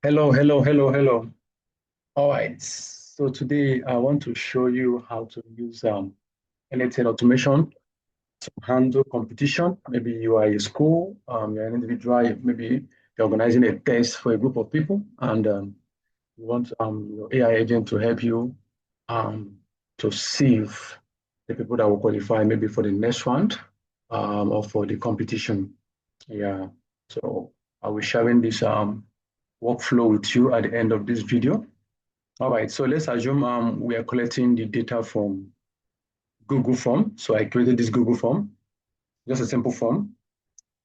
Hello, hello, hello, hello. All right. So today I want to show you how to use n8n automation to handle competition. Maybe you are a school, you're an individual, maybe you're organizing a test for a group of people, and you want your AI agent to help you um, to sieve the people that will qualify maybe for the next round or for the competition. Yeah. So I will sharing this workflow with you at the end of this video. All right, so let's assume we are collecting the data from Google form. So I created this Google form, just a simple form.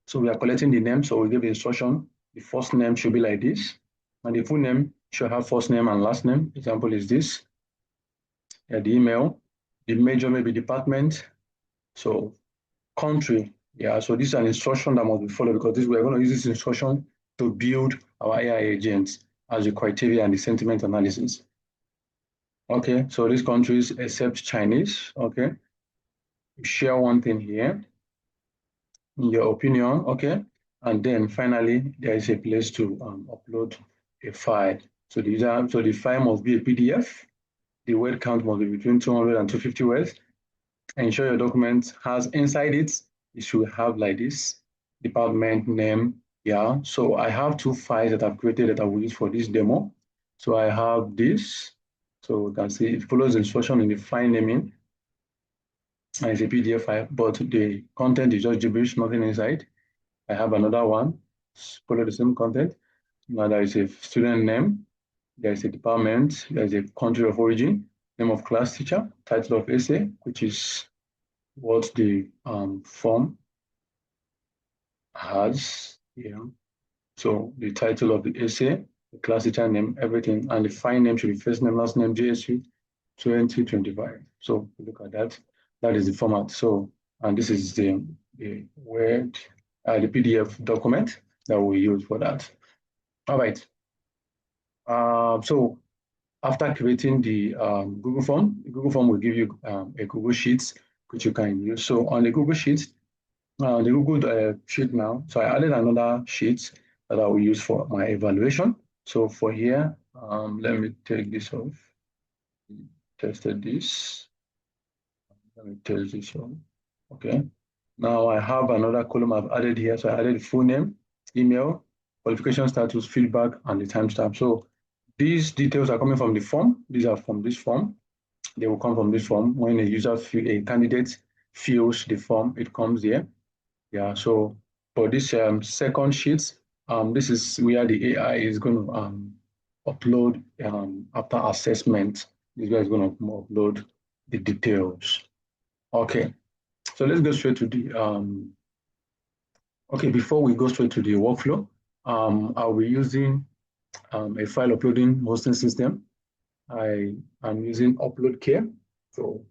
So we are collecting the name. So we give the instruction. The first name should be like this. And the full name should have first name and last name. Example is this. The email, the major maybe department. So country. Yeah, so this is an instruction that must be followed because we're going to use this instruction to build our AI agents as the criteria and the sentiment analysis. Okay, so these countries accept Chinese. Okay, share one thing here, in your opinion. Okay, and then finally there is a place to upload a file. So the file must be a PDF. The word count must be between 200 and 250 words. Ensure your document has inside it. It should have like this department name. Yeah. So I have two files that I've created that I will use for this demo. So I have this. So you can see it follows the instruction in the file naming. And it's a PDF file, but the content is just gibberish, nothing inside. I have another one, follow the same content. Now there is a student name, there is a department, there is a country of origin, name of class teacher, title of essay, which is what the form has here. So the title of the essay, the class teacher name, everything, and the file name should be first name, last name, JSU 2025. So look at that. That is the format. So, and this is the Word, the PDF document that we use for that. All right. So after creating the Google form will give you a Google Sheets which you can use. So on the Google Sheets, the Google Sheet now, so I added another sheet that I will use for my evaluation. So for here, let me take this off. Tested this. Let me test this one. Okay. Now I have another column I've added here. So I added full name, email, qualification status, feedback, and the timestamp. So these details are coming from the form. These are from this form. They will come from this form. When a candidate fills the form, it comes here. Yeah. So for this second sheet, this is where the AI is going to upload after assessment. This guy is going to upload the details. Okay. So let's go straight to the okay, before we go straight to the workflow, I'll be using a file uploading hosting system. I am using UploadCare. So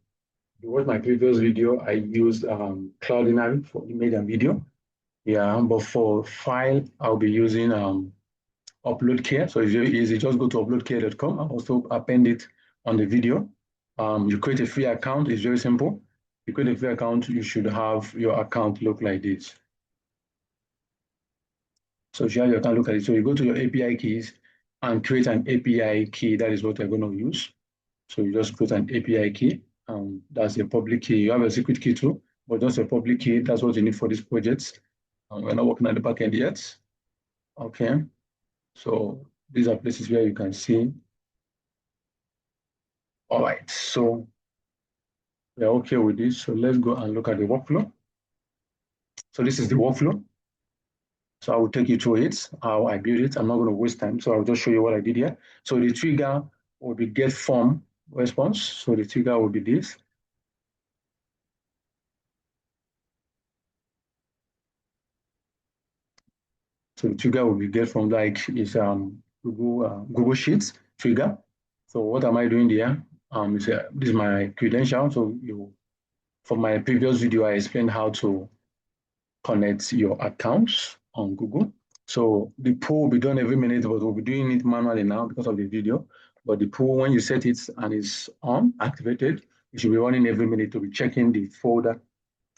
if you watch my previous video, I used Cloudinary for image and video. Yeah, but for file, I'll be using UploadCare. So it's very easy. Just go to uploadcare.com and also append it on the video. You create a free account. It's very simple. You create a free account, you should have your account look like this. So you have your account look at it. So you go to your API keys and create an API key. That is what you're going to use. So you just create an API key. That's a public key. You have a secret key too, but just a public key. That's what you need for this project. We're not working on the backend yet. Okay. So these are places where you can see. All right. So we're okay with this. So let's go and look at the workflow. So this is the workflow. So I will take you through it, how I build it. I'm not going to waste time. So I'll just show you what I did here. So the trigger will be get form response. So the trigger will be this. So the trigger will be get from like is Google Sheets trigger. So what am I doing there? This is my credential. So for my previous video, I explained how to connect your accounts on Google. So the poll will be done every minute, but we'll be doing it manually now because of the video. But the poll, when you set it and it's on, activated, it should be running every minute to be checking the folder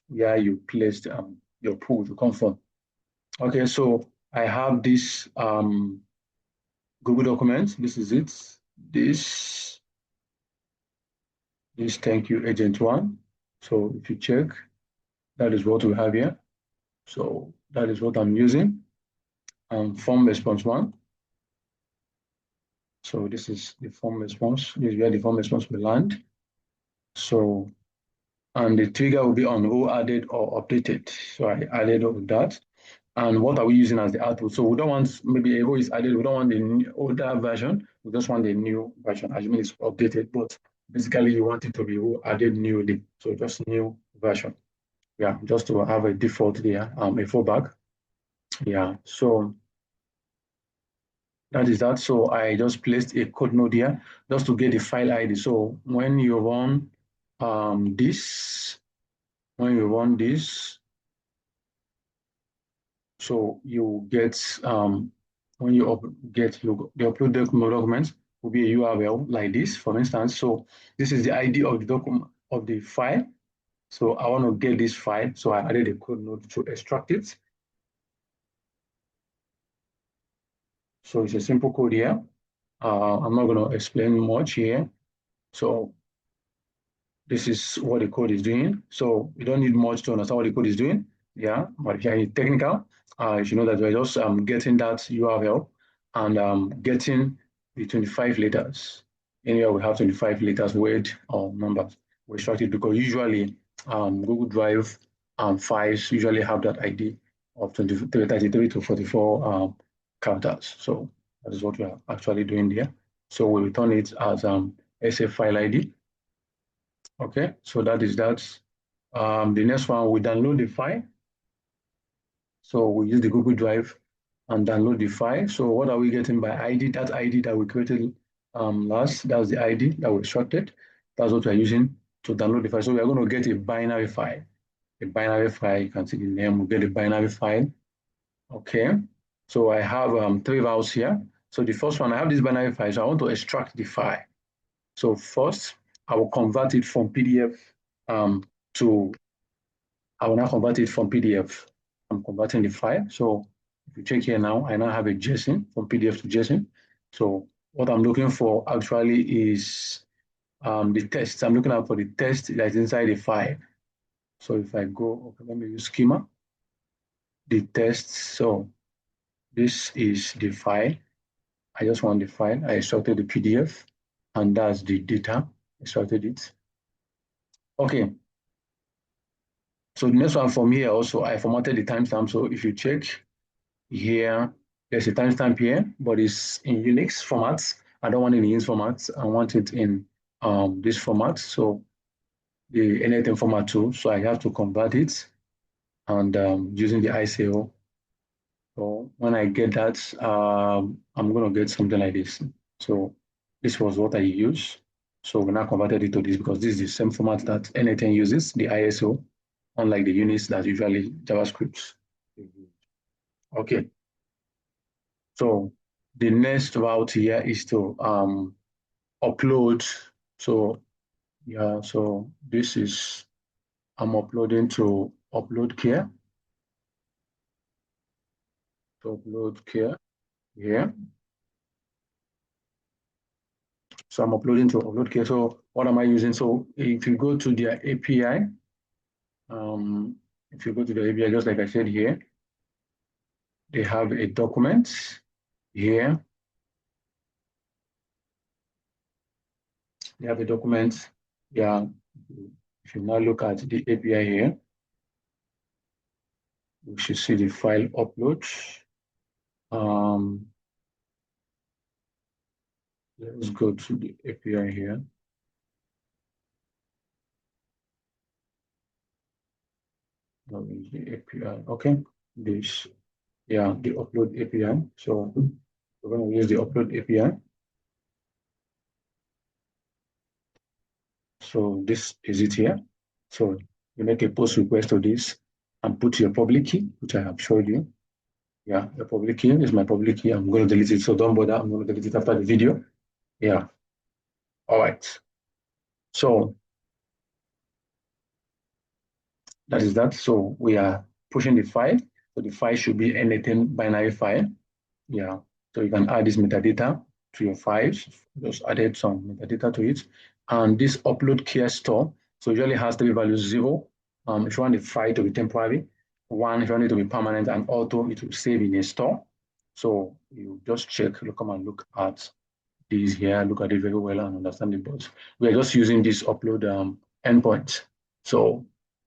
where you placed your poll to come from. Okay, so I have this Google Documents. This is it. This thank you agent one. So if you check, that is what we have here. So that is what I'm using. Form response one. So this is the form response. This is where the form response will land. So, and the trigger will be on who added or updated. So I added all that. And what are we using as the output? So we don't want maybe a who is added. We don't want the older version. We just want the new version. Assuming it's updated, but basically you want it to be who added newly. So just new version. Yeah, just to have a default there, a fallback. Yeah, so that is that. So I just placed a code node here just to get the file ID. So when you run this, so you get when you get the upload documents will be a URL like this, for instance. So this is the ID of the document of the file. So I want to get this file. So I added a code node to extract it. So it's a simple code here. I'm not going to explain much here. So this is what the code is doing. So you don't need much to understand what the code is doing. Yeah, but if you're technical, you should know that we're just getting that URL and getting the 25 letters. Anywhere we have 25 letters, word or numbers, we extract it because usually Google Drive files usually have that ID of 23, 33 to 44 characters. So that is what we are actually doing there. So we return it as SF file ID. Okay, so that is that. The next one, we download the file. So we use the Google Drive and download the file. So what are we getting by ID? That ID that we created last, that's the ID that we extracted. That's what we're using to download the file. So we're going to get a binary file. A binary file, you can see the name, we get a binary file. Okay, so I have three routes here. So the first one, I have this binary file, so I want to extract the file. So first, I will convert it from PDF to I will now convert it from PDF. I'm converting the file. So if you check here now, I now have a JSON from PDF to JSON. So what I'm looking for actually is the text. I'm looking out for the text that's inside the file. So if I go, okay, let me use schema, the text. So this is the file. I just want the file. I extracted the PDF, and that's the data. Extracted it. Okay. So the next one from here also, I formatted the timestamp. So if you check, here, there's a timestamp here, but it's in Unix format. I don't want it in Unix format. I want it in this format. So the n8n format too. So I have to convert it and using the ICO. So when I get that, I'm going to get something like this. So this was what I used. So we now converted it to this because this is the same format that n8n uses, the ISO, unlike the Unix that's usually JavaScript. Okay. So the next route here is to upload. So yeah, so this is I'm uploading to UploadCare. To UploadCare here. So I'm uploading to UploadCare. So what am I using? So if you go to their API, if you go to the API, just like I said here, they have a document here. They have a document. Yeah. If you now look at the API here, we should see the file upload. Let's go to the API here. That is the API. Okay, this, yeah, the upload API. So we're going to use the upload API. So this is it here. So you make a post request to this and put your public key, which I have showed you. Yeah, the public key is my public key. I'm going to delete it. So don't bother. I'm going to delete it after the video. Yeah. All right. So that is that. So we are pushing the file. So the file should be n8n binary file. Yeah. So you can add this metadata to your files. Just added some metadata to it. And this UploadCare store, so usually has three values: 0, if you want the file to be temporary; 1, if you want it to be permanent; and auto, it will save in a store. So you just check, come and look at these here, look at it very well and understand it. But we are just using this upload endpoint. So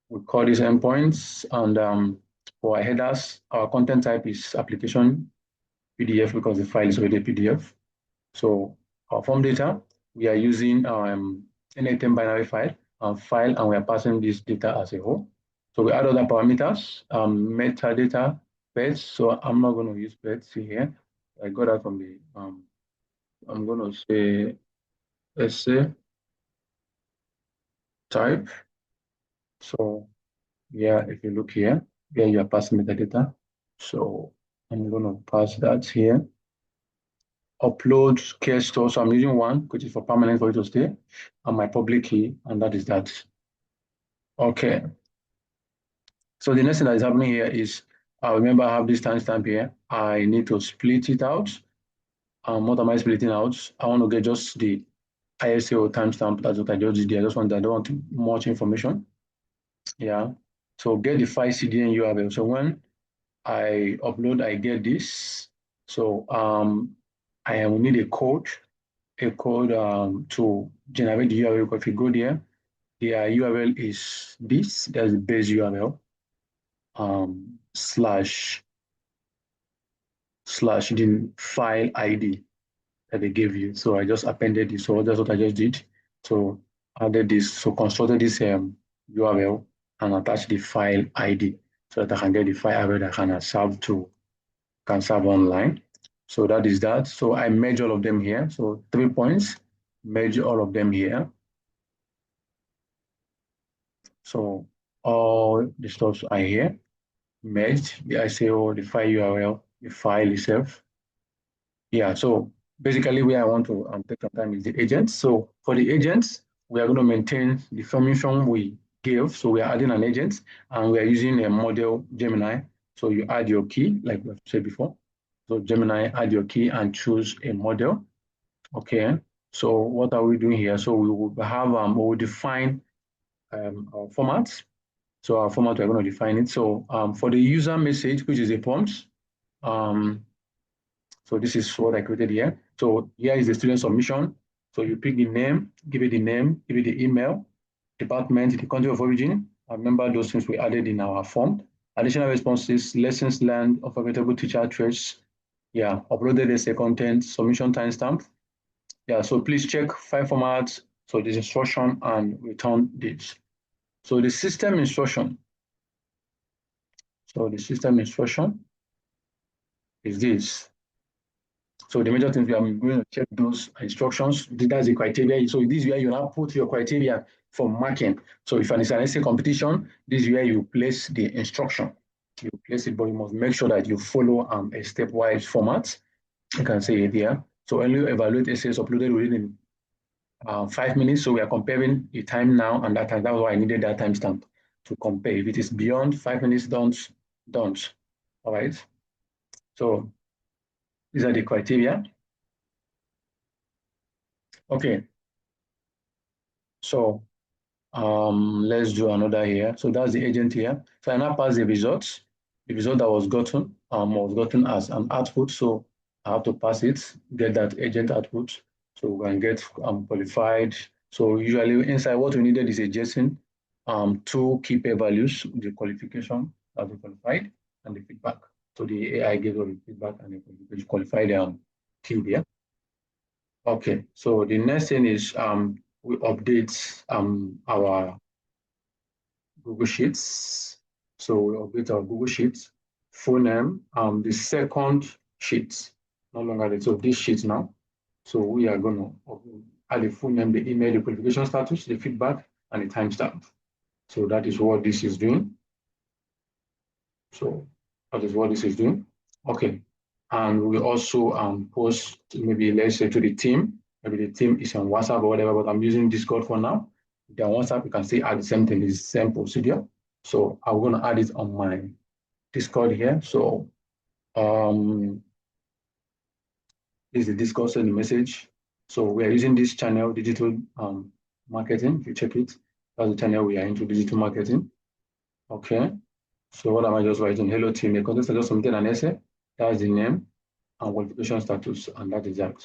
we call these endpoints, and for our headers, our content type is application PDF because the file is already a PDF. So our form data, we are using n8n binary file, and we are passing this data as a whole. So we add other parameters, metadata, pets. So I'm not going to use pets here. I got that from the, I'm going to say essay type. So yeah, if you look here, you are passing metadata. So I'm going to pass that here. UploadCare store. So I'm using one, which is for permanent for it to stay, and my public key, and that is that. Okay. So the next thing that is happening here is, remember I have this timestamp here. I need to split it out. What am I splitting out? I want to get just the ISO timestamp. That's what I just did. I don't want much information. Yeah. So get the file CDN URL. So when I upload, I get this. So I will need a code to generate the URL. If you go there, the URL is this. That's the base URL slash the file ID that they gave you. So I just appended this. So that's what I just did. So added this. So constructed this URL and attached the file ID so that I can get the file ID that can serve online. So that is that. So I merge all of them here. So 3 points, merge all of them here. So all the stuff are here, merged, the ICO, the file URL, the file itself. Yeah, so basically where I want to take some time is the agents. So for the agents, we are going to maintain the information we gave. So we are adding an agent and we are using a model Gemini. So you add your key, like we've said before. So Gemini, add your key and choose a model. Okay, so what are we doing here? So we will have, we will define our formats. So our format, we're going to define it. So for the user message, which is a prompt, so this is what I created here. So here is the student submission. So you pick the name, give it the name, give it the email, department, the country of origin. I remember those things we added in our form. Additional responses, lessons learned, unforgettable teacher traits. Yeah, uploaded as a content, submission timestamp. Yeah, so please check file formats. So this instruction and return dates. So the system instruction. So the system instruction is this. So the major things, we are going to check those instructions. That's the criteria. So this is where you now put your criteria for marking. So if it's an essay competition, this is where you place the instruction. You place it, but you must make sure that you follow a stepwise format. You can say it here. So only evaluate essays uploaded within 5 minutes. So we are comparing the time now and that time. That's why I needed that timestamp to compare. If it is beyond 5 minutes, don't. All right. So these are the criteria. Okay. So let's do another here. So that's the agent here. So I now pass the results. The result that was gotten as an output. So I have to pass it, get that agent output. So we can get qualified. So usually inside what we needed is a JSON, 2 key pair values, the qualification that we qualified and the feedback. So the AI gives us the feedback and the qualified key there. Okay, so the next thing is we update our Google Sheets. So we update our Google Sheets, full name, the second sheet, no longer the, so this sheet now. So we are going to add the full name, the email, the qualification status, the feedback, and the timestamp. So that is what this is doing. So that is what this is doing. Okay. And we also post maybe, let's say, to the team. Maybe the team is on WhatsApp or whatever, but I'm using Discord for now. If they're on WhatsApp, you can still add the same thing, the same procedure. So I'm going to add it on my Discord here. So is the discourse and the message. So we are using this channel, digital marketing. If you check it, that's the channel we are into, digital marketing. Okay. So what am I just writing? Hello team. The contest I just submitted an essay. That's the name and qualification status, and that is that.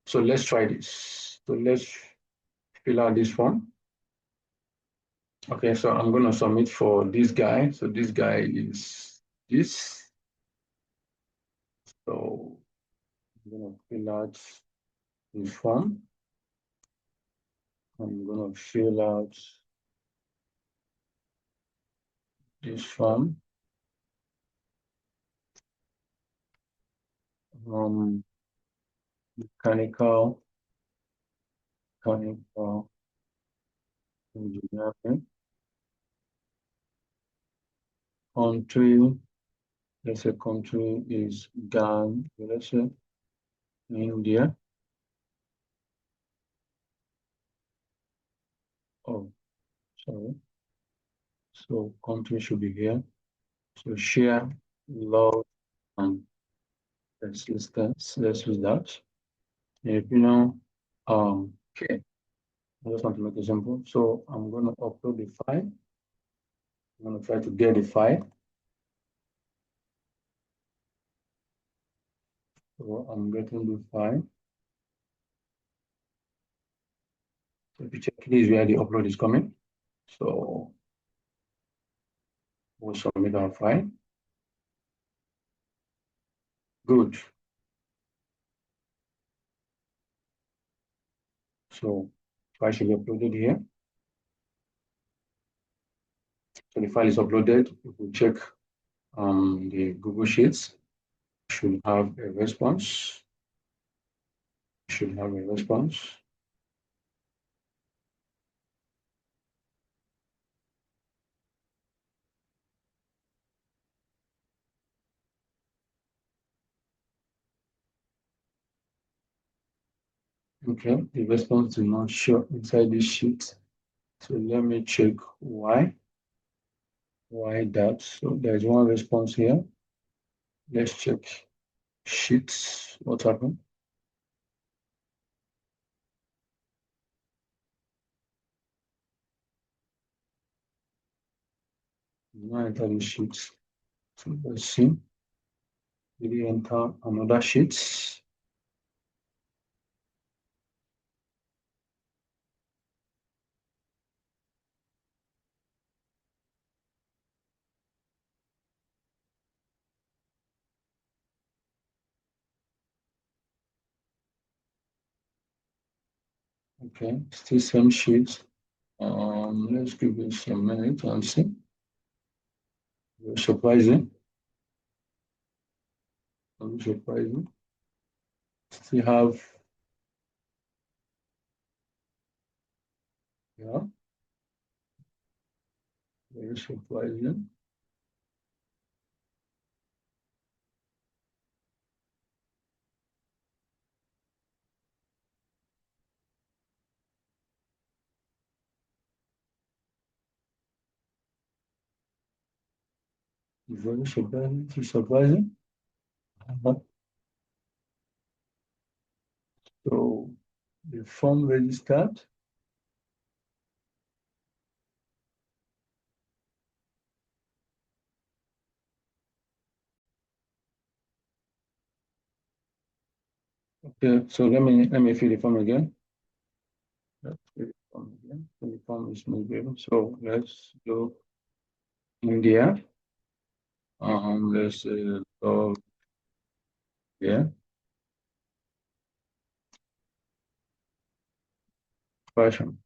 So let's try this. So let's fill out this form. Okay, so I'm going to submit for this guy. So this guy is this. So I'm going to fill out this form. I'm going to fill out this form. Mechanical engineering. Country, let's say country is Ghana, let's say India. Oh, sorry. So country should be here. So share, load, and let's use that. If you know, okay. I just want to make it simple. So I'm going to upload the file. I'm going to try to get the file. So I'm getting the file. So if you check, this is where the upload is coming. So we'll submit our file. Good. So file should be uploaded here. So the file is uploaded. If we check the Google Sheets, should have a response. Should have a response. Okay, the response did not show inside this sheet. So let me check why. Why that? So there's one response here. Let's check sheets. What happened? Now enter the sheets. So let's see. Did we enter another sheet? Okay, still same sheet. Let's give it some minute and see. Very surprising. Very surprising. Still have, yeah, very surprising. Very surprising. It's surprising. So the form registered. Okay, so let me fill the form again. Let's fill the form again. So the form is moving. So let's go India. Let's go here. Fashion.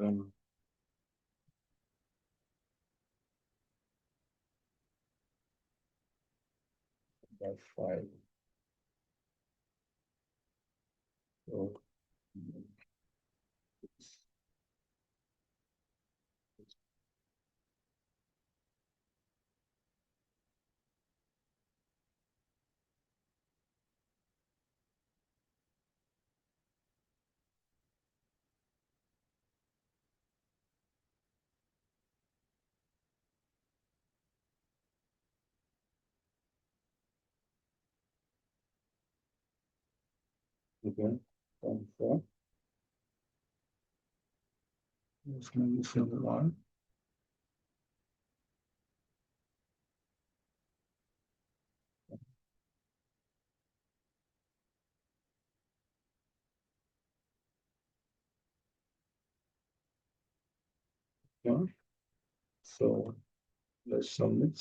Um, that file. So Okay. 4. Let's maybe say 1. Yeah. So let's submit.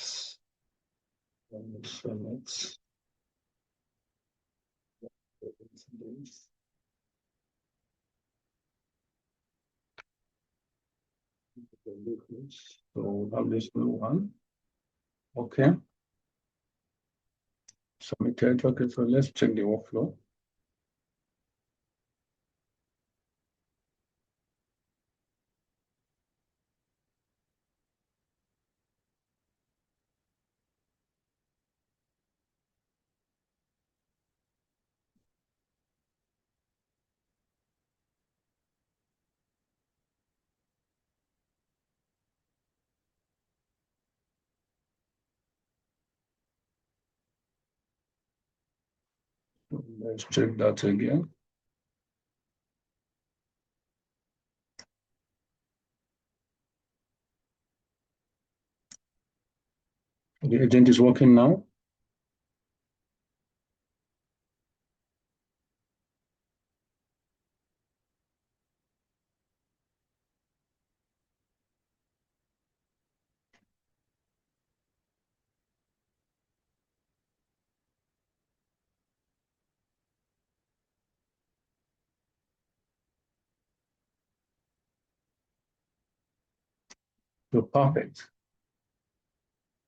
Let's submit. So we have this new one. Okay. Submitted. Okay, so let's check the workflow. Let's check that again. The agent is working now. So perfect.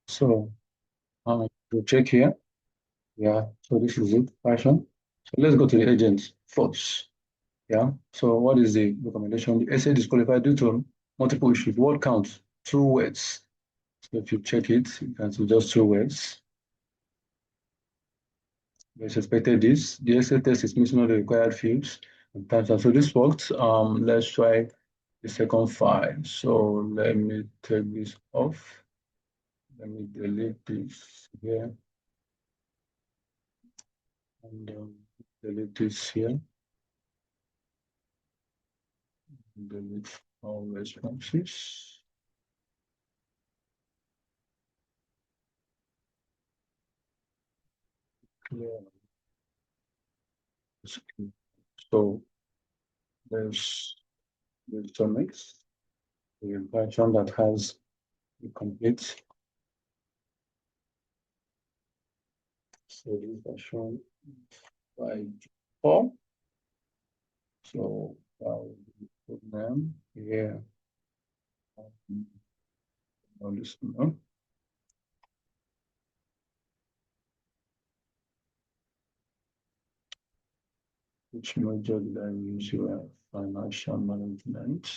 So to check here. Yeah, so this is it, Python. So let's go to the agent first. Yeah, so what is the recommendation? The essay disqualified due to multiple issues. Word count, 2 words. So if you check it, you can see just 2 words. We suspected this. The essay test is missing all the required fields and times. So this worked. Let's try the second file. So let me take this off. Let me delete this here and delete this here. Delete all responses. Clear. So there's the mix, the version that has the complete. So this version 5.4. So I'll put them here on this one. Which module did I use here? Financial management.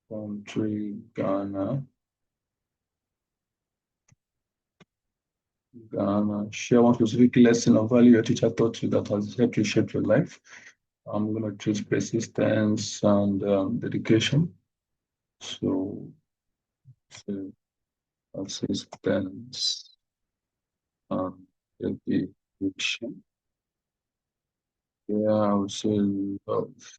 Country Ghana. Share one specific lesson or value your teacher taught you that has helped you shape your life. I'm going to choose persistence and dedication. So, persistence and dedication. Yeah, I would say love.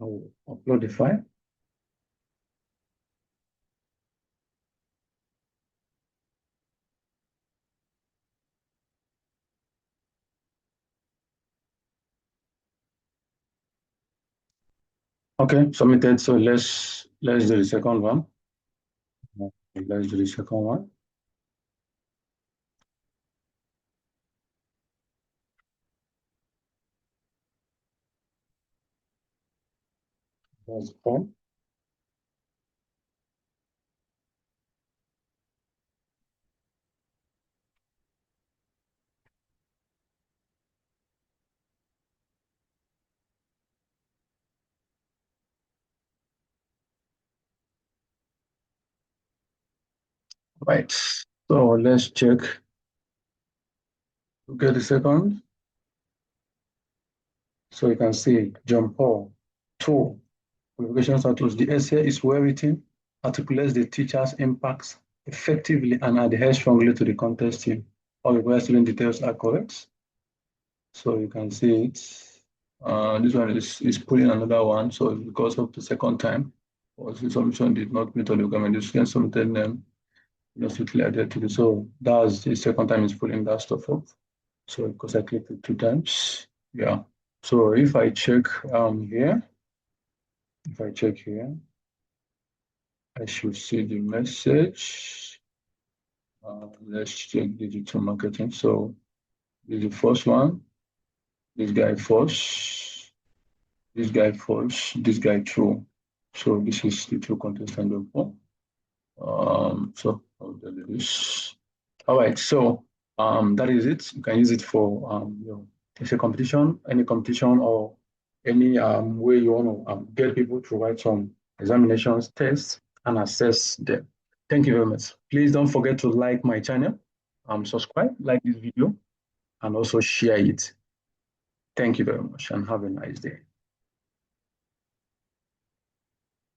I'll upload the file. Okay, submitted. So let's do the second one. Let's do the second one. That's fine. Right. So let's check. Okay, the second. So you can see John Paul, 2, qualification status. The essay is well written. articulates the teacher's impacts effectively and adheres strongly to the context theme. All required student details are correct. So you can see it. This one is pulling another one, so because of the second time, or the submission did not meet all the requirement, the student submitted them, not strictly adhered to this. So that's the second time it's pulling that stuff up. So because I clicked it 2 times, yeah. So if I check here, I should see the message. Let's check digital marketing. So this is the first one. This guy false. This guy false. This guy true. So this is the true contestant of one. So I'll do this. All right. So that is it. You can use it for it's a competition, any competition, or any way you want to get people to write some examinations, tests, and assess them. Thank you very much. Please don't forget to like my channel, subscribe, like this video, and also share it. Thank you very much, and have a nice day.